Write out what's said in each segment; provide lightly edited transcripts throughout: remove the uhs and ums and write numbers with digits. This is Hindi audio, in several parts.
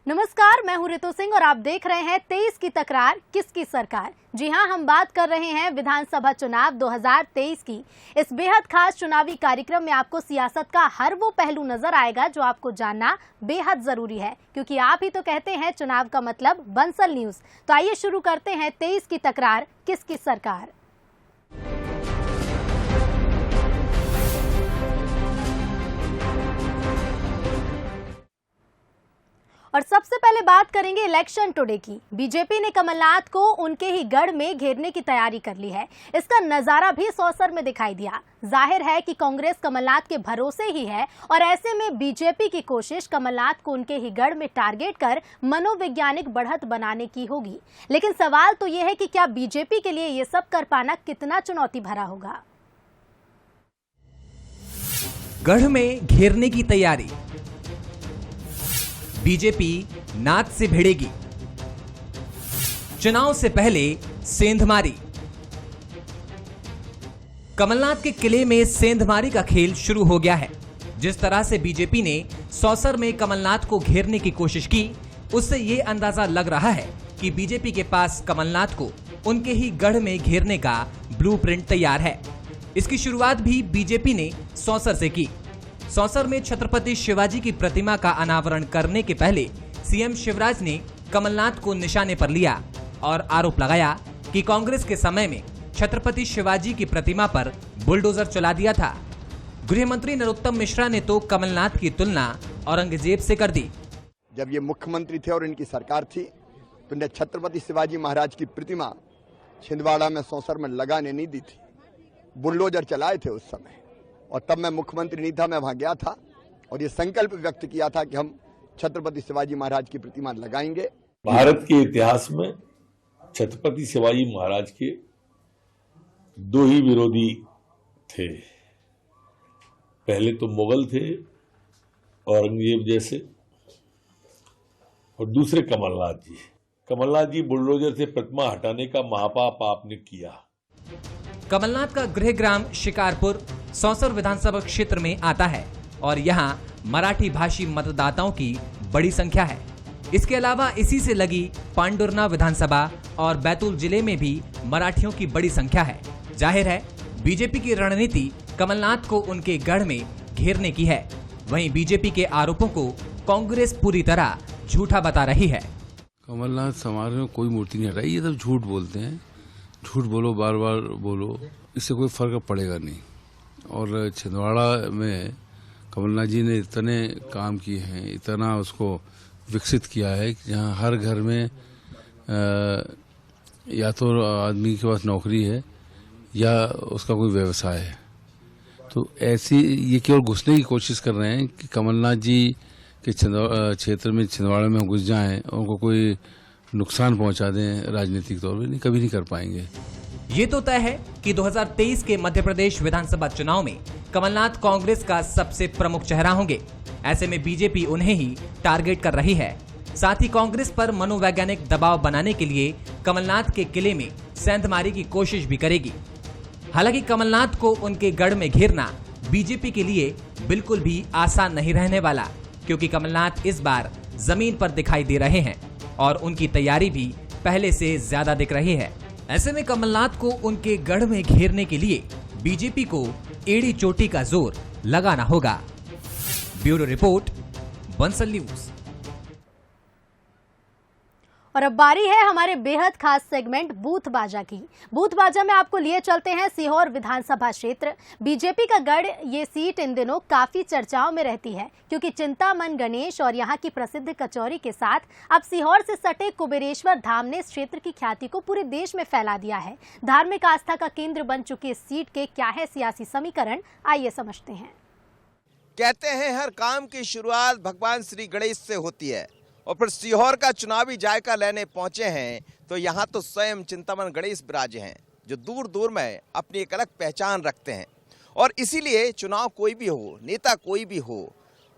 नमस्कार, मैं हूं रितु सिंह और आप देख रहे हैं 23 की तकरार किसकी सरकार। जी हां, हम बात कर रहे हैं विधानसभा चुनाव 2023 की। इस बेहद खास चुनावी कार्यक्रम में आपको सियासत का हर वो पहलू नजर आएगा जो आपको जानना बेहद जरूरी है, क्योंकि आप ही तो कहते हैं चुनाव का मतलब बंसल न्यूज। तो आइए शुरू करते हैं 23 की तकरार किसकी सरकार। और सबसे पहले बात करेंगे इलेक्शन टुडे की। बीजेपी ने कमलनाथ को उनके ही गढ़ में घेरने की तैयारी कर ली है। इसका नजारा भी सौसर में दिखाई दिया। जाहिर है कि कांग्रेस कमलनाथ के भरोसे ही है और ऐसे में बीजेपी की कोशिश कमलनाथ को उनके ही गढ़ में टारगेट कर मनोवैज्ञानिक बढ़त बनाने की होगी। लेकिन सवाल तो यह है कि क्या बीजेपी के लिए ये सब कर पाना कितना चुनौती भरा होगा। गढ़ में घेरने की तैयारी, बीजेपी नाथ से भिड़ेगी, चुनाव से पहले सेंधमारी। कमलनाथ के किले में सेंधमारी का खेल शुरू हो गया है। जिस तरह से बीजेपी ने सौसर में कमलनाथ को घेरने की कोशिश की, उससे यह अंदाजा लग रहा है कि बीजेपी के पास कमलनाथ को उनके ही गढ़ में घेरने का ब्लूप्रिंट तैयार है। इसकी शुरुआत भी बीजेपी ने सौसर से की। सौसर में छत्रपति शिवाजी की प्रतिमा का अनावरण करने के पहले सीएम शिवराज ने कमलनाथ को निशाने पर लिया और आरोप लगाया कि कांग्रेस के समय में छत्रपति शिवाजी की प्रतिमा पर बुलडोजर चला दिया था। गृह मंत्री नरोत्तम मिश्रा ने तो कमलनाथ की तुलना औरंगजेब से कर दी। जब ये मुख्यमंत्री थे और इनकी सरकार थी तो इन्हें छत्रपति शिवाजी महाराज की प्रतिमा छिंदवाड़ा में सौसर में लगाने नहीं दी थी। बुलडोजर चलाए थे उस समय, और तब मैं मुख्यमंत्री नहीं था, मैं वहां गया था और ये संकल्प व्यक्त किया था कि हम छत्रपति शिवाजी महाराज की प्रतिमा लगाएंगे। भारत के इतिहास में छत्रपति शिवाजी महाराज के दो ही विरोधी थे। पहले तो मुगल थे औरंगजेब जैसे, और दूसरे कमलनाथ जी। कमलनाथ जी बुलडोजर से प्रतिमा हटाने का महापाप आपने किया। कमलनाथ का गृह ग्राम शिकारपुर सौसर विधानसभा क्षेत्र में आता है और यहाँ मराठी भाषी मतदाताओं की बड़ी संख्या है। इसके अलावा इसी से लगी पांडुरना विधानसभा और बैतूल जिले में भी मराठियों की बड़ी संख्या है। जाहिर है बीजेपी की रणनीति कमलनाथ को उनके गढ़ में घेरने की है। वहीं बीजेपी के आरोपों को कांग्रेस पूरी तरह झूठा बता रही है। कमलनाथ समारोह में कोई मूर्ति नहीं हटाई, ये सब झूठ बोलते हैं। झूठ बोलो, बार बार बोलो, इससे कोई फर्क पड़ेगा नहीं। और छिंदवाड़ा में कमलनाथ जी ने इतने काम किए हैं, इतना उसको विकसित किया है कि जहाँ हर घर में या तो आदमी के पास नौकरी है या उसका कोई व्यवसाय है। तो ऐसी ये केवल घुसने की कोशिश कर रहे हैं कि कमलनाथ जी के क्षेत्र में छिंदवाड़ा में घुस जाएं, उनको कोई नुकसान पहुंचा दें राजनीतिक तौर पर। कभी नहीं कर पाएंगे। ये तो तय है कि 2023 के मध्य प्रदेश विधानसभा चुनाव में कमलनाथ कांग्रेस का सबसे प्रमुख चेहरा होंगे। ऐसे में बीजेपी उन्हें ही टारगेट कर रही है। साथ ही कांग्रेस पर मनोवैज्ञानिक दबाव बनाने के लिए कमलनाथ के किले में सेंधमारी की कोशिश भी करेगी। हालांकि कमलनाथ को उनके गढ़ में घेरना बीजेपी के लिए बिल्कुल भी आसान नहीं रहने वाला, क्योंकि कमलनाथ इस बार जमीन पर दिखाई दे रहे हैं और उनकी तैयारी भी पहले से ज्यादा दिख रही है। ऐसे में कमलनाथ को उनके गढ़ में घेरने के लिए बीजेपी को एड़ी चोटी का जोर लगाना होगा। Bureau report, Bansal news. और अब बारी है हमारे बेहद खास सेगमेंट बूथ बाजा की। बूथ बाजा में आपको लिए चलते हैं सीहोर विधानसभा क्षेत्र। बीजेपी का गढ़ ये सीट इन दिनों काफी चर्चाओं में रहती है, क्योंकि चिंतामन गणेश और यहाँ की प्रसिद्ध कचौरी के साथ अब सीहोर से सटे कुबेरेश्वर धाम ने इस क्षेत्र की ख्याति को पूरे देश में फैला दिया है। धार्मिक आस्था का केंद्र बन चुकी इस सीट के क्या है सियासी समीकरण, आइए समझते हैं। कहते हैं हर काम की शुरुआत भगवान श्री गणेश से होती है, और फिर सीहोर का चुनावी जायका लेने पहुंचे हैं तो यहाँ तो स्वयं चिंतामन गणेश विराजे हैं, जो दूर दूर में अपनी एक अलग पहचान रखते हैं। और इसीलिए चुनाव कोई भी हो, नेता कोई भी हो,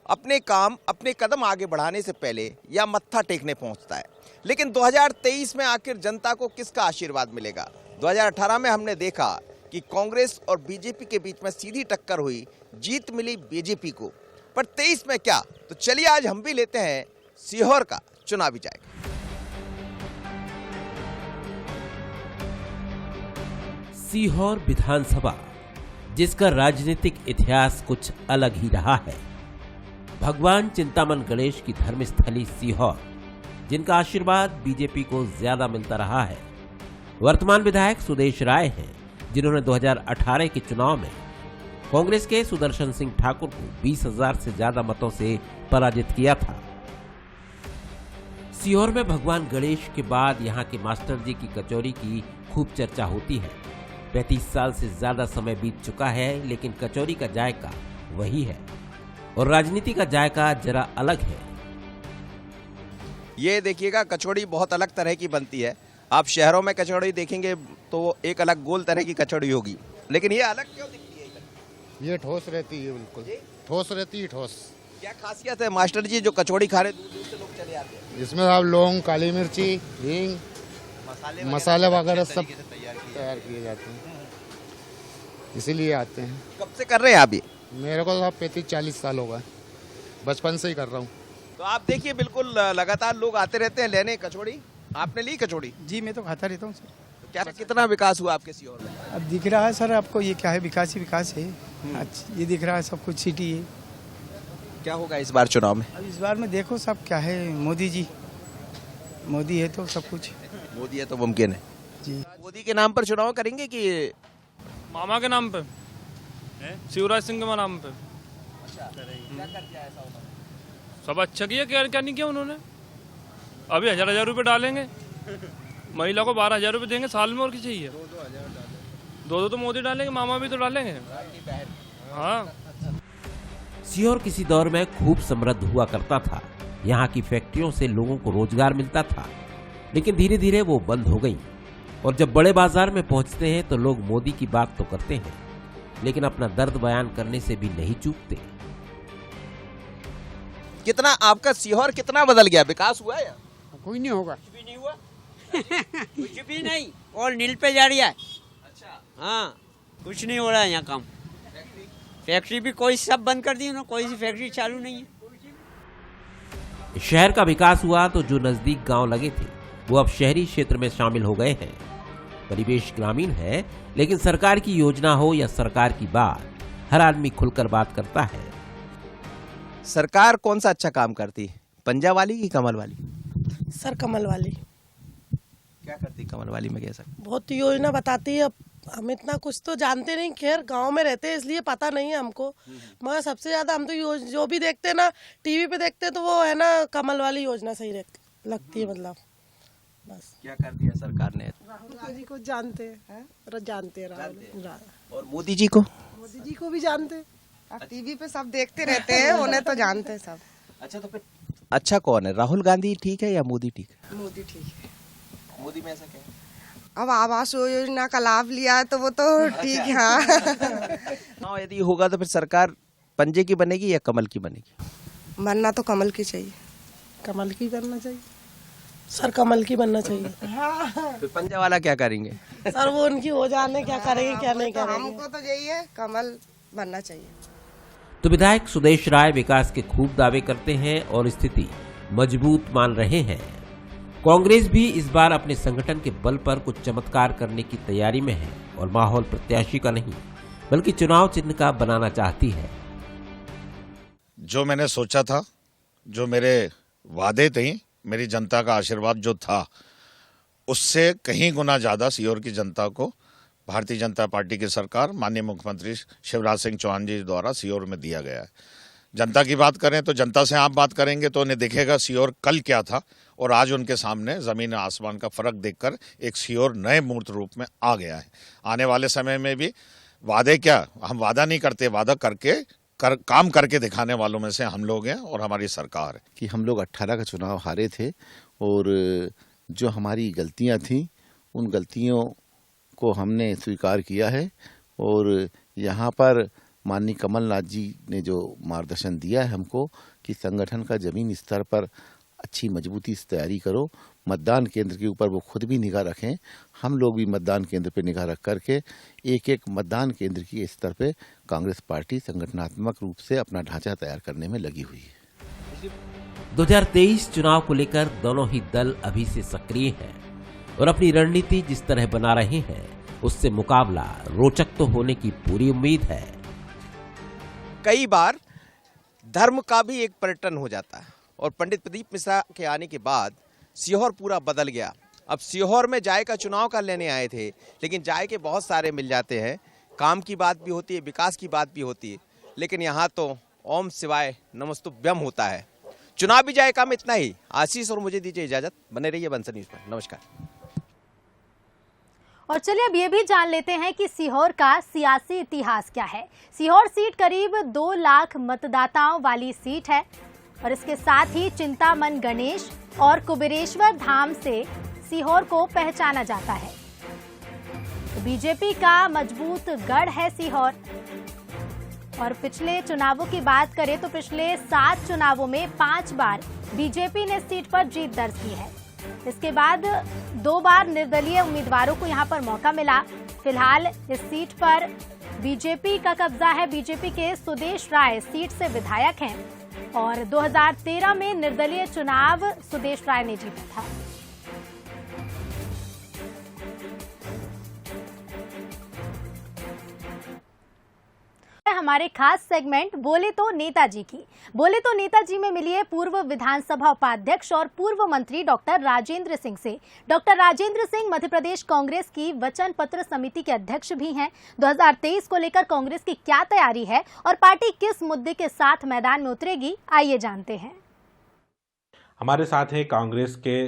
अपने काम, अपने कदम आगे बढ़ाने से पहले या मत्था टेकने पहुंचता है। लेकिन 2023 में आखिर जनता को किसका आशीर्वाद मिलेगा? 2018 में हमने देखा कि कांग्रेस और बीजेपी के बीच में सीधी टक्कर हुई, जीत मिली बीजेपी को। पर 23 में क्या? तो चलिए आज हम भी लेते हैं सीहोर का चुनावी जायका। सीहोर विधानसभा, जिसका राजनीतिक इतिहास कुछ अलग ही रहा है। भगवान चिंतामन गणेश की धर्मस्थली सीहोर, जिनका आशीर्वाद बीजेपी को ज्यादा मिलता रहा है। वर्तमान विधायक सुदेश राय हैं, जिन्होंने 2018 के चुनाव में कांग्रेस के सुदर्शन सिंह ठाकुर को 20,000 से ज्यादा मतों से पराजित किया था। सीहोर में भगवान गणेश के बाद यहाँ के मास्टर जी की कचौरी की खूब चर्चा होती है। 35 साल से ज्यादा समय बीत चुका है, लेकिन कचौरी का जायका वही है और राजनीति का जायका जरा अलग है। ये देखिएगा, कचौड़ी बहुत अलग तरह की बनती है। आप शहरों में कचौड़ी देखेंगे तो एक अलग गोल तरह की कचौड़ी होगी, लेकिन ये अलग क्यों दिखती है? ये ठोस रहती है, बिल्कुल ठोस रहती है। ठोस क्या खासियत है मास्टर जी जो कचौड़ी खा रहे दूर दूर से लोग चले आते हैं? इसमें आप लौंग, काली मिर्ची, हींग, मसाले वगैरह सब तैयार किए जाते हैं, इसीलिए आते हैं। कब से कर रहे हैं आप ये? मेरे को तो 35-40 साल हो गए, बचपन से ही कर रहा हूँ। तो आप देखिए, बिल्कुल लगातार लोग आते रहते हैं लेने कचौड़ी। आपने ली कचौड़ी? जी मैं तो खाता रहता हूँ सर। तो क्या कितना विकास हुआ आपके सीहोर में? अब दिख रहा है सर आपको, ये क्या है, विकास ही विकास है। अच्छा, ये दिख रहा है सब कुछ सिटी है। क्या होगा इस बार चुनाव में? अब इस बार में देखो सब क्या है, मोदी जी, मोदी है तो सब कुछ। मोदी है तो मुमकिन है जी। मोदी के नाम पर चुनाव करेंगे कि मामा के नाम पे, शिवराज सिंह के नाम पे? क्या कर दिया ऐसा उन्होंने? सब अच्छा किया, क्या नहीं किया उन्होंने। अभी 1,000 रुपये डालेंगे, महिला को 12,000 रुपये देंगे साल में, और क्या चाहिए? 2-2 तो मोदी डालेंगे, मामा भी तो डालेंगे। हाँ। सीहोर किसी दौर में खूब समृद्ध हुआ करता था। यहाँ की फैक्ट्रियों से लोगों को रोजगार मिलता था, लेकिन धीरे धीरे वो बंद हो गई। और जब बड़े बाजार में पहुंचते हैं तो लोग मोदी की बात तो करते हैं, लेकिन अपना दर्द बयान करने से भी नहीं चूकते। कितना आपका सीहोर कितना बदल गया? विकास हुआ है? कोई नहीं होगा। कुछ भी नहीं हुआ। कुछ भी नहीं, और नील पे जा रही है। अच्छा, हाँ, कुछ नहीं हो रहा है यहाँ काम। फैक्ट्री भी कोई सब बंद कर दी उन्होंने, कोई सी फैक्ट्री चालू नहीं है। शहर का विकास हुआ तो जो नजदीक गांव लगे थे वो अब शहरी क्षेत्र में शामिल हो गए हैं। परिवेश ग्रामीण है, लेकिन सरकार की योजना हो या सरकार की बात, हर आदमी खुलकर बात करता है। सरकार कौन सा अच्छा काम करती है, पंजा वाली की कमल वाली? सर कमल वाली। क्या करती कमल वाली में? कैसा? बहुत योजना बताती है। अब हम इतना कुछ तो जानते नहीं, खैर गांव में रहते हैं इसलिए पता नहीं है हमको, मगर सबसे ज्यादा हम तो जो भी देखते हैं ना, टीवी पे देखते हैं तो वो है ना, कमल वाली योजना सही लगती है। मतलब बस। क्या कर दिया सरकार ने? राहुल गांधी को जानते हैं, राहुल। और मोदी जी को? मोदी जी को भी जानते हैं। अब टीवी पे सब देखते रहते हैं, उन्हें तो जानते हैं सब। अच्छा, तो फिर अच्छा कौन है, राहुल गांधी ठीक है या मोदी ठीक है? मोदी ठीक है। मोदी में ऐसा क्या है? अब आवास योजना का लाभ लिया है तो वो तो ठीक है। हाँ, यदि होगा तो फिर सरकार पंजे की बनेगी या कमल की बनेगी? बनना तो कमल की चाहिए। कमल की बनना चाहिए सर, कमल की बनना चाहिए। हाँ। फिर पंजा वाला क्या करेंगे? सर वो उनकी हो जाने, क्या करेंगे क्या नहीं करेंगे। हमको तो यही है, कमल बनना चाहिए। तो विधायक सुदेश राय विकास के खूब दावे करते हैं और स्थिति मजबूत मान रहे हैं। कांग्रेस भी इस बार अपने संगठन के बल पर कुछ चमत्कार करने की तैयारी में है और माहौल प्रत्याशी का नहीं बल्कि चुनाव चिन्ह का बनाना चाहती है। जो मैंने सोचा था, जो मेरे वादे थे, मेरी जनता का आशीर्वाद जो था, उससे कहीं गुना ज्यादा सीहोर की जनता को भारतीय जनता पार्टी की सरकार माननीय मुख्यमंत्री शिवराज सिंह चौहान जी द्वारा सीहोर में दिया गया है। जनता की बात करें तो जनता से आप बात करेंगे तो उन्हें दिखेगा सीहोर कल क्या था और आज उनके सामने जमीन आसमान का फर्क देखकर एक सीहोर नए मूर्त रूप में आ गया है। आने वाले समय में भी वादे क्या, हम वादा नहीं करते, वादा करके काम करके दिखाने वालों में से हम लोग हैं और हमारी सरकार है। कि हम लोग 18 का चुनाव हारे थे और जो हमारी गलतियां थी उन गलतियों को हमने स्वीकार किया है और यहाँ पर माननीय कमलनाथ जी ने जो मार्गदर्शन दिया है हमको कि संगठन का जमीन स्तर पर अच्छी मजबूती से तैयारी करो, मतदान केंद्र के ऊपर वो खुद भी निगाह रखें, हम लोग भी मतदान केंद्र पर निगाह रख करके एक एक मतदान केंद्र की स्तर पे कांग्रेस पार्टी संगठनात्मक रूप से अपना ढांचा तैयार करने में लगी हुई है। 2023 चुनाव को लेकर दोनों ही दल अभी से सक्रिय हैं और अपनी रणनीति जिस तरह बना रहे हैं उससे मुकाबला रोचक तो होने की पूरी उम्मीद है। कई बार धर्म का भी एक पर्यटन हो जाता है और पंडित प्रदीप मिश्रा के आने के बाद सीहोर पूरा बदल गया। अब सीहोर में जाय का चुनाव कर लेने आए थे, लेकिन जाय के बहुत सारे मिल जाते हैं। काम की बात भी होती है, विकास की बात भी होती है, लेकिन यहाँ तो ओम शिवाय नमस्तुभ्यम होता है। चुनावी जायका में इतना ही। आशीष और मुझे दीजिए इजाजत, बने रहिए बंसल न्यूज पर। नमस्कार। और चलिए अब ये भी जान लेते हैं कि सीहोर का सियासी इतिहास क्या है। सीहोर सीट करीब 2 लाख मतदाताओं वाली सीट है और इसके साथ ही चिंतामन गणेश और कुबेरेश्वर धाम से सीहोर को पहचाना जाता है। तो बीजेपी का मजबूत गढ़ है सीहोर। और पिछले चुनावों की बात करें तो पिछले 7 चुनावों में 5 बार बीजेपी ने सीट पर जीत दर्ज की है। इसके बाद 2 बार निर्दलीय उम्मीदवारों को यहां पर मौका मिला। फिलहाल इस सीट पर बीजेपी का कब्जा है। बीजेपी के सुदेश राय सीट से विधायक हैं और 2013 में निर्दलीय चुनाव सुदेश राय ने जीता था। हमारे खास सेगमेंट बोले तो नेताजी की। बोले तो नेताजी में मिलिए पूर्व विधानसभा उपाध्यक्ष और पूर्व मंत्री डॉक्टर राजेंद्र सिंह से। डॉक्टर राजेंद्र सिंह मध्य प्रदेश कांग्रेस की वचन पत्र समिति के अध्यक्ष भी हैं। 2023 को लेकर कांग्रेस की क्या तैयारी है और पार्टी किस मुद्दे के साथ मैदान में उतरेगी, आइए जानते हैं। हमारे साथ हैं कांग्रेस के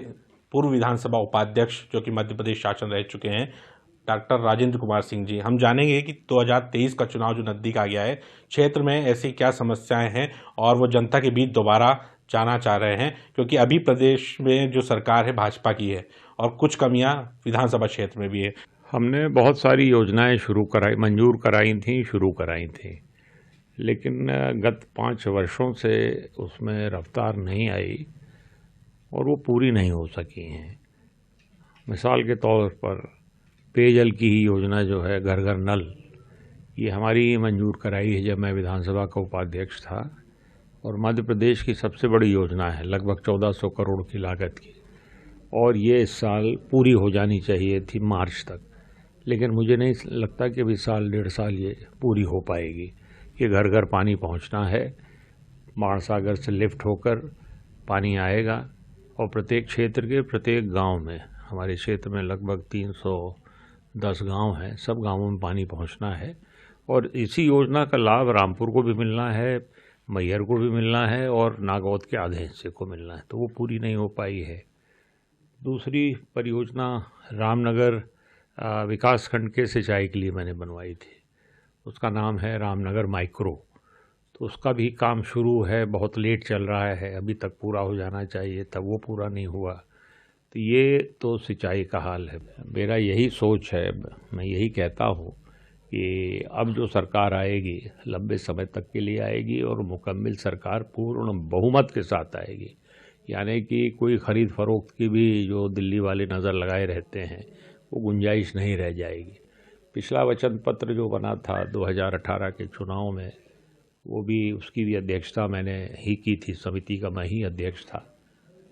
पूर्व विधानसभा उपाध्यक्ष जो कि मध्य प्रदेश शासन रह चुके हैं, डॉक्टर राजेंद्र कुमार सिंह जी। हम जानेंगे कि 2023 का चुनाव जो नजदीक आ गया है, क्षेत्र में ऐसी क्या समस्याएं हैं और वो जनता के बीच दोबारा जाना चाह रहे हैं, क्योंकि अभी प्रदेश में जो सरकार है भाजपा की है और कुछ कमियां विधानसभा क्षेत्र में भी है। हमने बहुत सारी योजनाएं मंजूर कराई थी, लेकिन गत 5 वर्षों से उसमें रफ्तार नहीं आई और वो पूरी नहीं हो सकी हैं। मिसाल के तौर पर पेयजल की ही योजना जो है घर घर नल, ये हमारी मंजूर कराई है जब मैं विधानसभा का उपाध्यक्ष था और मध्य प्रदेश की सबसे बड़ी योजना है, लगभग 1400 करोड़ की लागत की, और ये इस साल पूरी हो जानी चाहिए थी मार्च तक, लेकिन मुझे नहीं लगता कि अभी साल 1.5 साल ये पूरी हो पाएगी। ये घर घर पानी पहुंचना है, माणसागर से लिफ्ट होकर पानी आएगा और प्रत्येक क्षेत्र के प्रत्येक गांव में, हमारे क्षेत्र में लगभग 310 गांव हैं, सब गांवों में पानी पहुंचना है और इसी योजना का लाभ रामपुर को भी मिलना है, मैहर को भी मिलना है और नागौद के आधे हिस्से को मिलना है, तो वो पूरी नहीं हो पाई है। दूसरी परियोजना रामनगर विकास खंड के सिंचाई के लिए मैंने बनवाई थी, उसका नाम है रामनगर माइक्रो, तो उसका भी काम शुरू है, बहुत लेट चल रहा है, अभी तक पूरा हो जाना चाहिए, तब वो पूरा नहीं हुआ। तो ये तो सिंचाई का हाल है। मेरा यही सोच है, मैं यही कहता हूँ कि अब जो सरकार आएगी लंबे समय तक के लिए आएगी और मुकम्मल सरकार पूर्ण बहुमत के साथ आएगी, यानी कि कोई खरीद फरोख्त की भी जो दिल्ली वाले नज़र लगाए रहते हैं वो गुंजाइश नहीं रह जाएगी। पिछला वचन पत्र जो बना था 2018 के चुनाव में, वो भी उसकी भी अध्यक्षता मैंने ही की थी, समिति का मैं ही अध्यक्ष था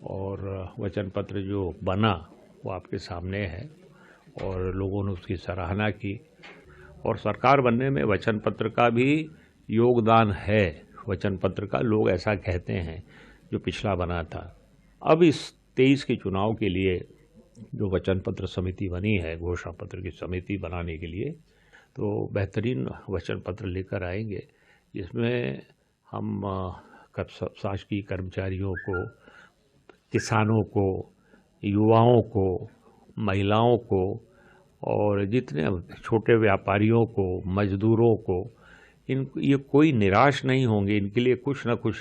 और वचन पत्र जो बना वो आपके सामने है और लोगों ने उसकी सराहना की और सरकार बनने में वचन पत्र का भी योगदान है। वचन पत्र का लोग ऐसा कहते हैं जो पिछला बना था। अब इस 23 के चुनाव के लिए जो वचन पत्र समिति बनी है, घोषणा पत्र की समिति बनाने के लिए, तो बेहतरीन वचन पत्र लेकर आएंगे जिसमें हम शासकीय कर्मचारियों को, किसानों को, युवाओं को, महिलाओं को और जितने छोटे व्यापारियों को, मजदूरों को, ये कोई निराश नहीं होंगे। इनके लिए कुछ न कुछ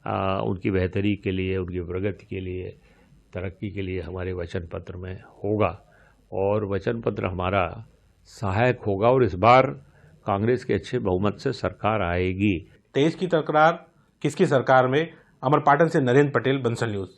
उनकी बेहतरी के लिए, उनकी प्रगति के लिए, तरक्की के लिए हमारे वचन पत्र में होगा और वचन पत्र हमारा सहायक होगा और इस बार कांग्रेस के अच्छे बहुमत से सरकार आएगी। 23 की तकरार किसकी सरकार में? अमरपाटन से नरेंद्र पटेल, बंसल न्यूज।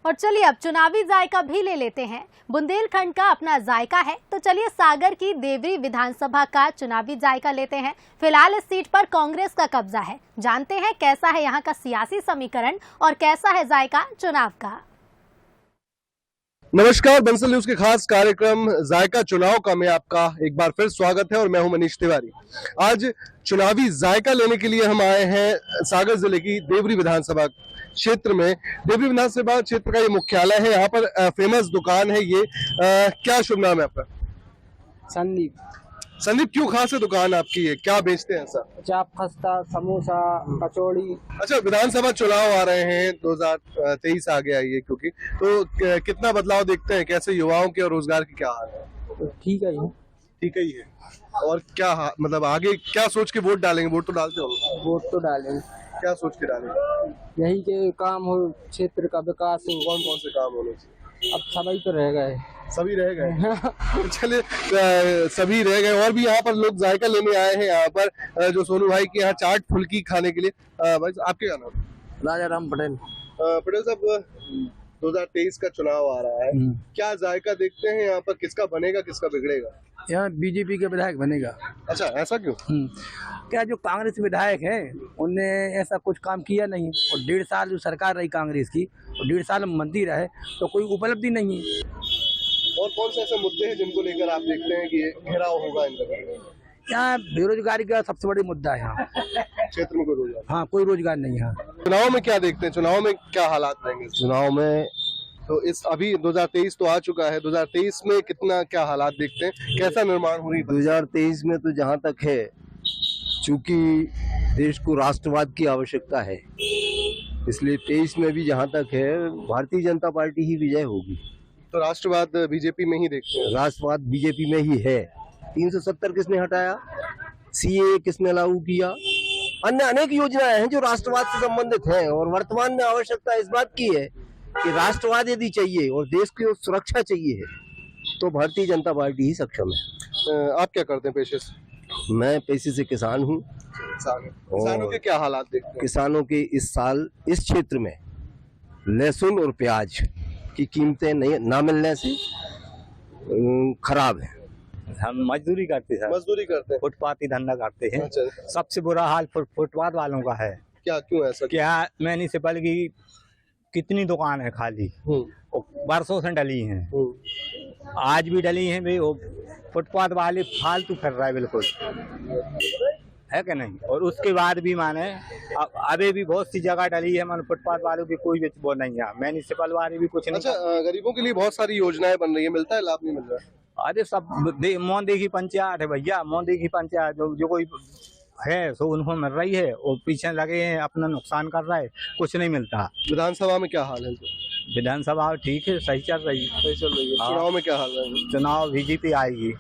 और चलिए अब चुनावी जायका भी ले लेते हैं। बुंदेलखंड का अपना जायका है, तो चलिए सागर की देवरी विधानसभा का चुनावी जायका लेते हैं। फिलहाल इस सीट पर कांग्रेस का कब्जा है। जानते हैं कैसा है यहाँ का सियासी समीकरण और कैसा है जायका चुनाव का। नमस्कार, बंसल न्यूज के खास कार्यक्रम जायका चुनाव का में आपका एक बार फिर स्वागत है और मैं हूं मनीष तिवारी। आज चुनावी जायका लेने के लिए हम आए हैं सागर जिले की देवरी विधानसभा क्षेत्र में। देवरी विधानसभा क्षेत्र का ये मुख्यालय है। यहाँ पर फेमस दुकान है ये। क्या शुभ नाम है आपका? संदीप। संदीप, क्यों खास है दुकान आपकी? है क्या बेचते हैं ऐसा? चाप, खस्ता, समोसा, कचौड़ी। अच्छा, विधानसभा चुनाव आ रहे हैं, 2023 आ गया ये, क्योंकि तो कितना बदलाव देखते हैं? कैसे युवाओं के और रोजगार की क्या हाल है? ठीक है जी, ठीक ही है। और क्या मतलब आगे क्या सोच के वोट डालेंगे? वोट तो डालते हो? वोट तो डालेंगे। क्या सोच के डालेंगे? यही के काम हो, क्षेत्र का विकास हो। कौन कौन से काम होने चाहिए? अब सभी तो रह गए। सभी रह गए। चलिए, सभी रह गए। और भी यहाँ पर लोग जायका लेने आए हैं। यहाँ पर जो सोनू भाई के यहाँ चाट फुल्की खाने के लिए। भाई आपके क्या नाम? राजा राम पटेल। पटेल साहब, 2023 का चुनाव आ रहा है, क्या जायका देखते हैं यहाँ पर? किसका बनेगा, किसका बिगड़ेगा? यहाँ बीजेपी के विधायक बनेगा। अच्छा, ऐसा क्यों? क्या जो कांग्रेस विधायक है उनने ऐसा कुछ काम किया नहीं, और 1.5 साल जो सरकार रही कांग्रेस की, और 1.5 साल मंत्री रहे, तो कोई उपलब्धि नहीं है। और कौन से ऐसे मुद्दे हैं जिनको लेकर आप देखते हैं कि ये घेराव होगा इनका? यहाँ बेरोजगारी का सबसे बड़ी मुद्दा है। यहाँ क्षेत्र में कोई रोजगार? हाँ, कोई रोजगार नहीं है। चुनाव में क्या देखते हैं? चुनाव में क्या हालात रहेंगे? चुनाव में तो इस अभी 2023 तो आ चुका है, 2023 में कितना क्या हालात देखते हैं? कैसा निर्माण हो रही है? 2023 में तो जहाँ तक है, चूंकि देश को राष्ट्रवाद की आवश्यकता है, इसलिए 23 में भी जहाँ तक है भारतीय जनता पार्टी ही विजय होगी। तो राष्ट्रवाद बीजेपी में ही देखते हैं? राष्ट्रवाद बीजेपी में ही है। 370 किसने हटाया? सीए किसने लागू किया? अन्य अनेक योजनाएं हैं जो राष्ट्रवाद से संबंधित हैं, और वर्तमान में आवश्यकता इस बात की है कि राष्ट्रवाद यदि चाहिए और देश की सुरक्षा चाहिए है तो भारतीय जनता पार्टी ही सक्षम है। आप क्या करते हैं पेशे से? मैं पेशे से किसान हूँ। किसानों के क्या हालात देखते हैं? किसानों के इस साल इस क्षेत्र में लहसुन और प्याज की कीमतें ना मिलने से खराब है। हम मजदूरी करते हैं। मजदूरी करते हैं? फुटपाथी धंधा करते हैं। अच्छा। सबसे बुरा हाल फुटपाथ वालों का है। क्या, क्यों ऐसा? क्या म्युनिसिपल की कितनी दुकान है खाली, बरसों से डली हैं, आज भी डली हैं भाई। वो फुटपाथ वाले फालतू कर रहा है, बिल्कुल है कि नहीं? और उसके बाद भी माने अभी भी बहुत सी जगह डली है, मान फुटपाथ वालों की कोई वो नहीं है, म्युनिसिपल वाले भी कुछ नहीं। अच्छा, गरीबों के लिए बहुत सारी योजनाएं बन रही है, मिलता है लाभ? नहीं मिल रहा है? अरे सब मोदी की पंचायत है भैया, मोदी की पंचायत जो कोई है सो उनको मिल रही है, और पीछे लगे हैं अपना नुकसान कर रहा है, कुछ नहीं मिलता। विधानसभा में क्या हाल है? विधानसभा ठीक है, सही चल रही है। सही चल रही है। चुनाव में क्या हाल है? चुनाव बीजेपी आएगी।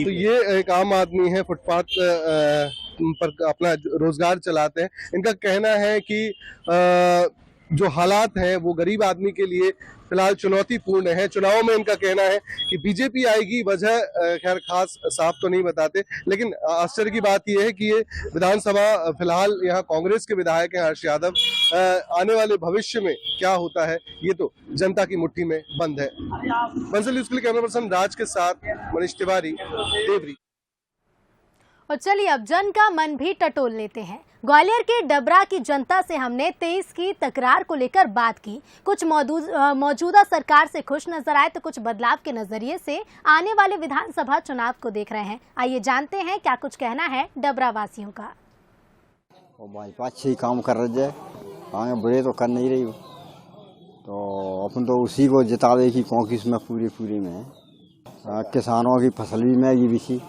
तो ये एक आम आदमी है, फुटपाथ पर अपना रोजगार चलाते हैं। इनका कहना है कि जो हालात हैं वो गरीब आदमी के लिए फिलहाल चुनौतीपूर्ण है। चुनाव में इनका कहना है कि बीजेपी आएगी, वजह खैर खास साफ तो नहीं बताते, लेकिन आश्चर्य की बात यह है कि ये विधानसभा फिलहाल यहाँ कांग्रेस के विधायक हैं हर्ष यादव। आने वाले भविष्य में क्या होता है ये तो जनता की मुट्ठी में बंद है। बंसल न्यूज के लिए कैमरा पर्सन राज के साथ मनीष तिवारी, देवरी। और चलिए अब जन का मन भी टटोल लेते हैं। ग्वालियर के डबरा की जनता से हमने 23 की तकरार को लेकर बात की। कुछ मौजूदा सरकार से खुश नजर आए, तो कुछ बदलाव के नजरिए से आने वाले विधानसभा चुनाव को देख रहे हैं। आइए जानते हैं क्या कुछ कहना है डबरा वासियों का। भाजपा अच्छे ही काम कर रहे हैं, आगे बुरे तो कर नहीं रही, तो अपन तो उसी को जिता दे कि कांग्रेस में पूरे में किसानों की फसल भी महंगी बिकी,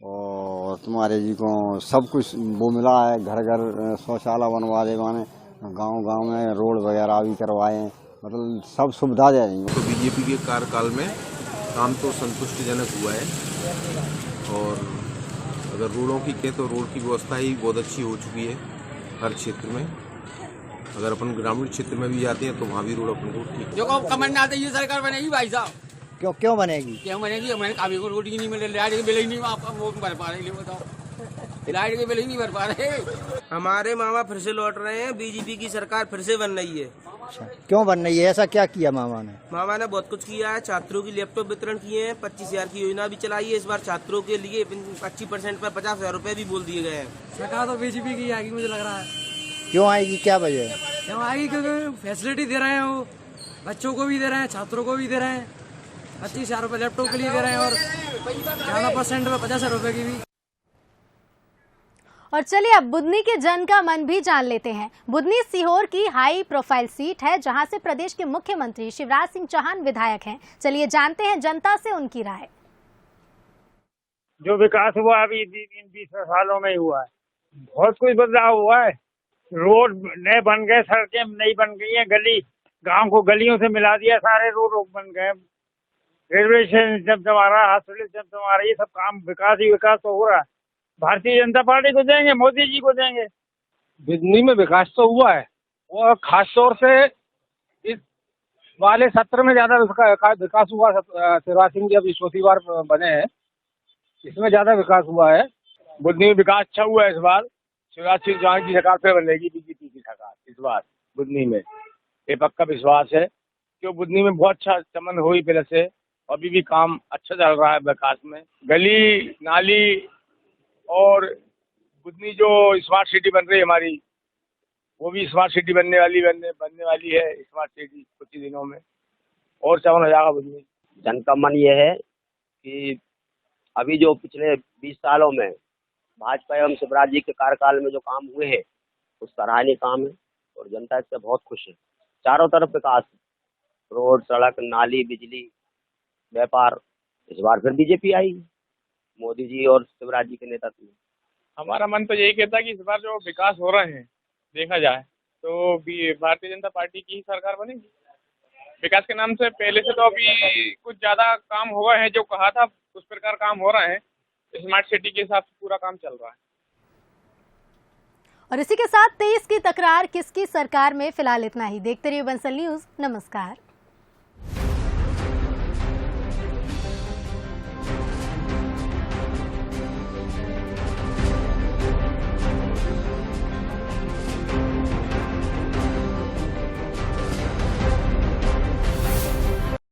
और तुम्हारे जी को सब कुछ वो मिला है। घर घर शौचालय बनवा दे, माने गांव में रोड वगैरह भी करवाए, मतलब सब सुविधा दे रही है। तो बीजेपी के कार्यकाल में काम तो संतुष्टिजनक हुआ है, और अगर रोडों की कहें तो रोड की व्यवस्था ही बहुत अच्छी हो चुकी है हर क्षेत्र में। अगर अपन ग्रामीण क्षेत्र में भी जाते हैं तो वहाँ भी रोड अपन को ठीक जो कमलनाथ ये सरकार बनेगी भाई साहब। क्यों बनेगी? क्यों बनेगी? मैंने काफी को रोटी नहीं मिले, लाइट के बिल ही नहीं आपका वो भर पा रहे, बताओ लाइट के बिल ही नहीं भर पा रहे। हमारे मामा फिर से लौट रहे हैं, बीजेपी की सरकार फिर से बन रही है, अच्छा, क्यों बन रही है? ऐसा क्या किया मामा ने? मामा ने बहुत कुछ किया है। छात्रों की लैपटॉप वितरण किए हैं, 25,000 की योजना भी चलाई है। इस बार छात्रों के लिए 25% पर 50,000 रुपए भी बोल दिए गए हैं। सरकार तो बीजेपी की आएगी मुझे लग रहा है। क्यों आएगी, क्या वजह है? क्यों आएगी? क्योंकि फैसिलिटी दे रहे हैं, वो बच्चों को भी दे रहे हैं, छात्रों को भी दे रहे हैं। 25,000 रुपए लैपटॉप के लिए दे रहे हैं और 11% में 50,000 रुपए की भी। और चलिए अब बुधनी के जन का मन भी जान लेते हैं। बुधनी सीहोर की हाई प्रोफाइल सीट है, जहां से प्रदेश के मुख्यमंत्री शिवराज सिंह चौहान विधायक हैं। चलिए जानते हैं जनता से उनकी राय। जो विकास हुआ अभी इन 20 सालों में ही हुआ है, बहुत कुछ बदलाव हुआ है। रोड नए बन गए, सड़कें नई बन गई हैं, गली गांव को गलियों से मिला दिया, सारे रोड बन गए। रेलवे स्टेशन हमारा, हॉस्पिटल हमारा, ये सब काम विकास ही विकास तो हो रहा है। भारतीय जनता पार्टी को देंगे, मोदी जी को देंगे। बुधनी में विकास तो हुआ है, वो खास तौर से इस वाले सत्र में ज्यादा विकास हुआ। शिवराज सिंह जी अभी चौथी बार बने हैं, इसमें ज्यादा विकास हुआ है। बुधनी में विकास अच्छा हुआ है इस बार। शिवराज सिंह चौहान की सरकार फिर बनेगी, बीजेपी की सरकार इस बार बुधनी में, ये पक्का विश्वास है। क्यों बुधनी में बहुत अच्छा चमन हुई पहले से, अभी भी काम अच्छा चल रहा है विकास में। गली नाली और बुधनी जो स्मार्ट सिटी बन रही है हमारी, वो भी स्मार्ट सिटी बनने वाली है। स्मार्ट सिटी कुछ ही दिनों में और चमन हो जाएगा बुधनी। जन का मन ये है कि अभी जो पिछले 20 सालों में भाजपा एवं शिवराज जी के कार्यकाल में जो काम हुए हैं, उस सराहनीय काम है और जनता इससे बहुत खुश है। चारों तरफ विकास, रोड, सड़क, नाली, बिजली, व्यापार। इस बार फिर बीजेपी आई, मोदी जी और शिवराज जी के नेतृत्व में। हमारा मन तो यही कहता है कि इस बार जो विकास हो रहे हैं, देखा जाए तो भारतीय जनता पार्टी की ही सरकार बनेगी। विकास के नाम से पहले से तो अभी कुछ ज्यादा काम हुआ है, जो कहा था उस प्रकार काम हो रहे हैं। स्मार्ट सिटी के हिसाब से पूरा काम चल रहा है। और इसी के साथ 23 की तकरार किसकी सरकार में फिलहाल इतना ही। देखते रहिए बंसल न्यूज। नमस्कार।